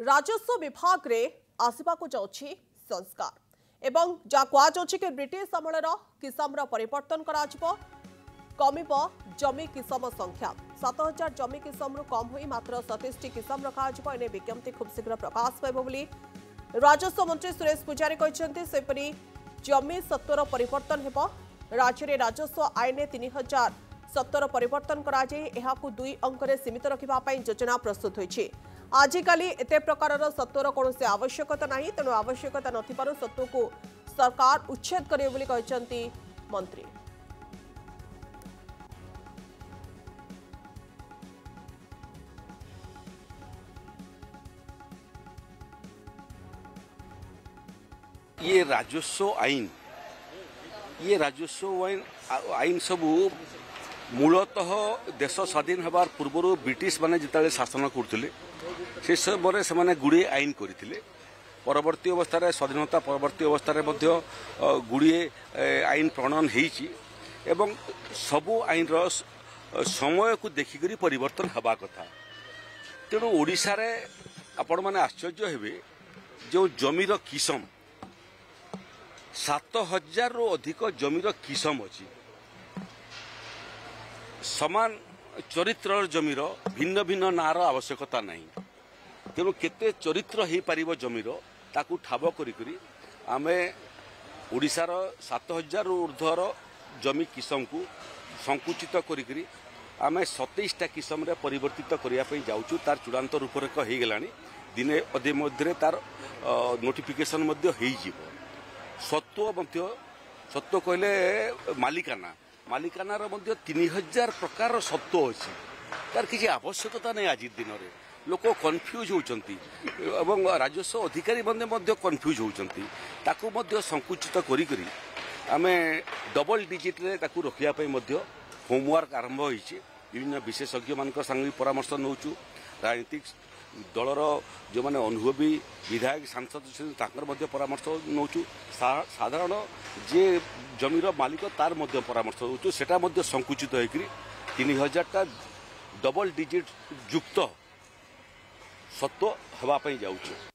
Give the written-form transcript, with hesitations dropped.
राजस्व विभाग रे आसवाक जाउछि संस्कार एवं जा कुआଯାଉଛି कि ब्रिटिश अमलर किसमर परिवर्तन कराजिबो कमिब जमी किसम संख्या 7000 जमी किसमरु कम होई मात्र 27 किसम रखाजिबो एने विज्ञप्ति खूब शीघ्र प्रकाश पाइबो बोली राजस्व मंत्री सुरेश पुजारी कहछन्ती सेपरि जमी सत्वर परिवर्तन हेबो राज्य रे राजस्व आईन 3070 परिवर्तन करा जाय एहाकु 2 अंकरे सीमित रखिबा पई योजना प्रस्तुत होईछि आजिकाली एते प्रकार सत्वर कौन से आवश्यकता नहीं तेणु आवश्यकता नथिबारु सत्व को सरकार उच्छेद करिवे बोली कहछन्ती मंत्री। ये राजस्व आईन सबू मूलतः देश स्वाधीन हबार पूर्व ब्रिटिश माने जिते शासन करते से समय से गुड़े आईन करते परवर्ती अवस्था स्वाधीनता परवर्ती अवस्था गुड़े आईन प्रणयन एवं सबू आईन समय को देखिक परिवर्तन हवा कथा तेणु ओडिशा रे आपण मैंने आश्चर्य हेबे जो जमीर किसम 7000 रु अधिक जमीर किसम अच्छी समान चरित्र जमीर भिन्न भिन्न नार आवश्यकता नहीं तेणु केते चरित्र हो पार जमीर ताकू ठाब करी आमे ओडिशार 7000 रु ऊर्ध्वर जमी किसम को संकुचित करी आमे 27टा किसम रे परिवर्तित करने जाऊँ तार चूड़ांत रूपरेख हो गलानी दिने अधे मध्य तार नोटिफिकेशन सत्व कहले मालिकानार 3000 प्रकार सत्व अच्छी तार किसी आवश्यकता नहीं आज दिन में लोक कन्फ्यूज होती राजस्व अधिकारी कन्फ्यूज होती संकुचित करी आमे डबल डिजिट रे ताकू रखिया होमवर्क आरंभ होइछि विभिन्न विशेषज्ञ मान संग परामर्श नौचु राजनीतिक दलर जो माने अनुभवी विधायक सांसद परामर्श नौचु साधारण जे जमीर मालिक तार परामर्श नौचु सेटा संकुचित होकर 3000टा डबल डिजिट युक्त सत्व हवाई जाऊँ।